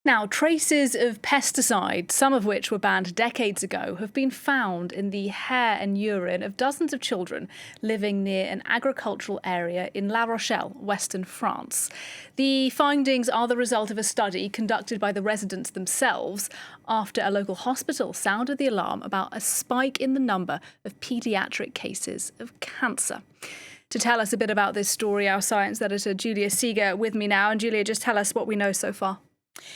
Now, traces of pesticides, some of which were banned decades ago, have been found in the hair and urine of dozens of children living near an agricultural area in La Rochelle, western France. The findings are the result of a study conducted by the residents themselves after a local hospital sounded the alarm about a spike in the number of pediatric cases of cancer. To tell us a bit about this story, our science editor Julia Seeger with me now. And Julia, just tell us what we know so far.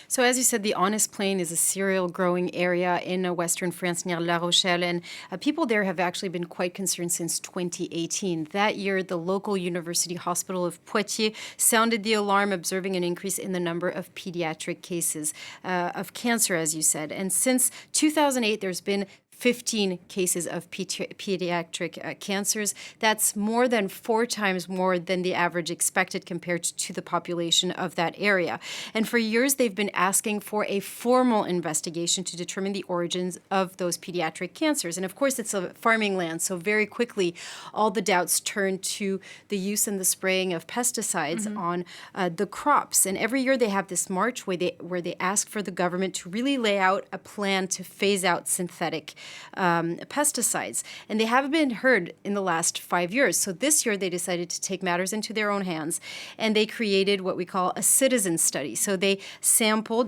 So as you said, the Aunis plain is a cereal growing area in western France near La Rochelle, and people there have actually been quite concerned since 2018. That year, the local university hospital of Poitiers sounded the alarm, observing an increase in the number of pediatric cases of cancer, as you said. And since 2008, there's been 15 cases of pediatric cancers. That's more than 4 times more than the average expected compared to the population of that area. And for years, they've been asking for a formal investigation to determine the origins of those pediatric cancers. And of course, it's a farming land, so very quickly, all the doubts turn to the use and the spraying of pesticides on the crops. And every year, they have this march where they ask for the government to really lay out a plan to phase out synthetic pesticides. And they haven't been heard in the last 5 years. So this year they decided to take matters into their own hands, and they created what we call a citizen study. So they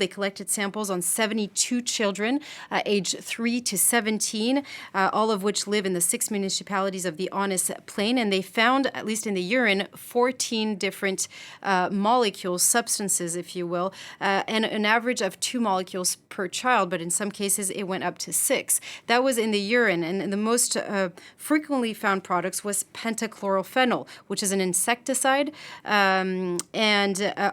collected samples on 72 children aged 3 to 17, all of which live in the 6 municipalities of the Aunis plain. And they found, at least in the urine, 14 different molecules, substances, if you will, and an average of 2 molecules per child, but in some cases it went up to 6. That was in the urine, and the most frequently found products was pentachlorophenol, which is an insecticide, and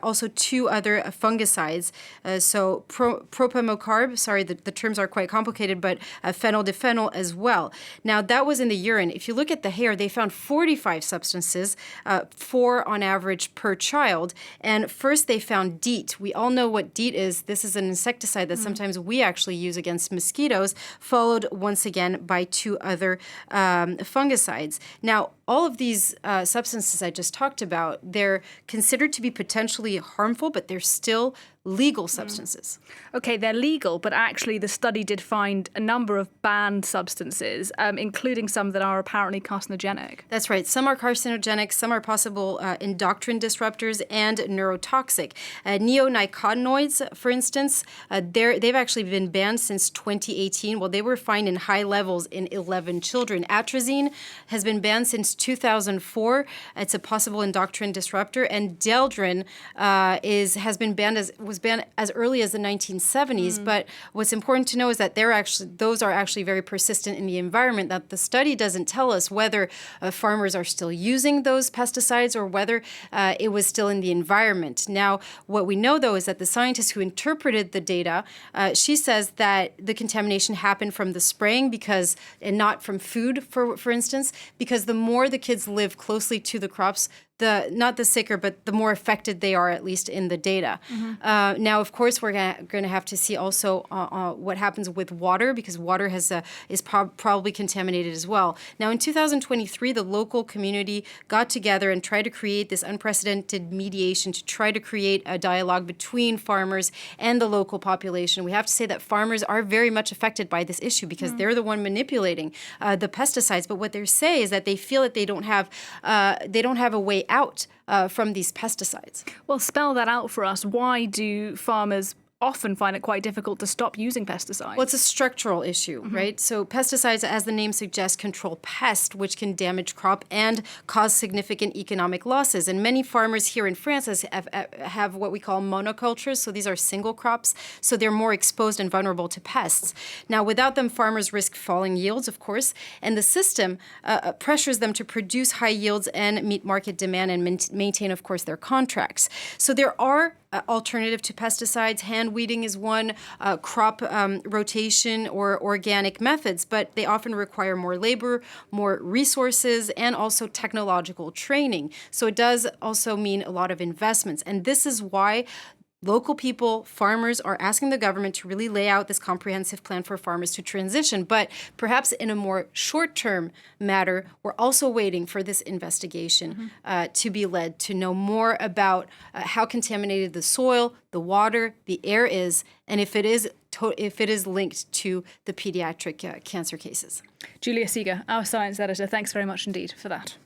also 2 other fungicides. So propamocarb, sorry, the terms are quite complicated, but phenyldiphenols as well. Now, that was in the urine. If you look at the hair, they found 45 substances, 4 on average per child. And first they found DEET. We all know what DEET is. This is an insecticide that sometimes we actually use against mosquitoes, followed once again by 2 other fungicides. Now, all of these substances I just talked about, they're considered to be potentially harmful, but they're still legal substances. Okay, they're legal, but actually the study did find a number of banned substances, including some that are apparently carcinogenic. That's right. Some are carcinogenic, some are possible endocrine disruptors and neurotoxic. Neonicotinoids, for instance, they've actually been banned since 2018. Well, they were found in high levels in 11 children. Atrazine has been banned since 2004. It's a possible endocrine disruptor. And Deldrin was banned as early as the 1970s. But what's important to know is that those are actually very persistent in the environment, that the study doesn't tell us whether farmers are still using those pesticides or whether it was still in the environment. Now, what we know, though, is that the scientist who interpreted the data, she says that the contamination happened from the spraying and not from food, for instance, because the more the kids live closely to the crops, not the sicker, but the more affected they are, at least in the data. Now, of course, we're going to have to see also what happens with water, because water is probably contaminated as well. Now, in 2023, the local community got together and tried to create this unprecedented mediation to try to create a dialogue between farmers and the local population. We have to say that farmers are very much affected by this issue because they're the one manipulating the pesticides. But what they say is that they feel that they don't have a way out from these pesticides. Well, spell that out for us. Why do farmers often find it quite difficult to stop using pesticides? Well, it's a structural issue, right? So pesticides, as the name suggests, control pests, which can damage crop and cause significant economic losses. And many farmers here in France have what we call monocultures. So these are single crops. So they're more exposed and vulnerable to pests. Now, without them, farmers risk falling yields, of course. And the system pressures them to produce high yields and meet market demand and maintain, of course, their contracts. So there are alternative to pesticides. Hand weeding is one, crop rotation or organic methods, but they often require more labor, more resources, and also technological training. So it does also mean a lot of investments. And this is why local people, farmers, are asking the government to really lay out this comprehensive plan for farmers to transition. But perhaps in a more short-term matter, we're also waiting for this investigation to be led, to know more about how contaminated the soil, the water, the air is, and if it is linked to the pediatric cancer cases. Julia Seeger, our science editor, thanks very much indeed for that.